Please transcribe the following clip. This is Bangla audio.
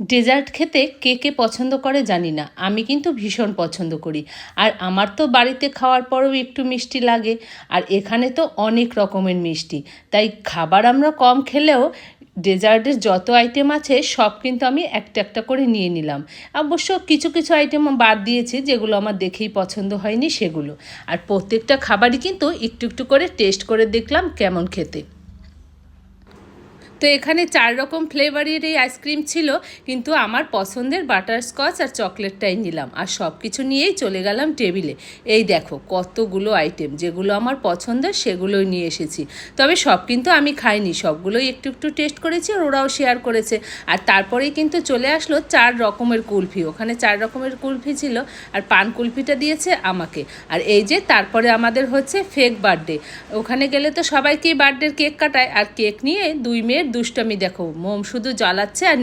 ডেজার্ট খেতে কে কে পছন্দ করে জানি না, আমি কিন্তু ভীষণ পছন্দ করি। আর আমার তো বাড়িতে খাওয়ার পরেও একটু মিষ্টি লাগে, আর এখানে তো অনেক রকমের মিষ্টি। তাই খাবার আমরা কম খেলেও ডেজার্টের যত আইটেম আছে সব কিন্তু আমি একটা একটা করে নিয়ে নিলাম। অবশ্য কিছু কিছু আইটেম বাদ দিয়েছি যেগুলো আমার দেখেই পছন্দ হয়নি সেগুলো। আর প্রত্যেকটা খাবারই কিন্তু একটু একটু করে টেস্ট করে দেখলাম কেমন খেতে। তো এখানে 4 রকম ফ্লেভারের এই আইসক্রিম ছিল, কিন্তু আমার পছন্দের বাটারস্কচ আর চকলেটটাই নিলাম। আর সব কিছু নিয়েই চলে গেলাম টেবিলে। এই দেখো কতগুলো আইটেম, যেগুলো আমার পছন্দের সেগুলোই নিয়ে এসেছি। তবে সব কিন্তু আমি খাইনি, সবগুলোই একটু একটু টেস্ট করেছি আর ওরাও শেয়ার করেছে। আর তারপরেই কিন্তু চলে আসলো 4 রকমের কুলফি। ওখানে 4 রকমের কুলফি ছিল, আর পান কুলফিটা দিয়েছে আমাকে। আর এই যে তারপরে আমাদের হচ্ছে ফেক বার্থডে। ওখানে গেলে তো সবাইকেই বার্থডের কেক কাটায়, আর কেক নিয়ে দুই মেয়ের দুষ্টামি দেখো, মোম শুধু জ্বালাচ্ছে আর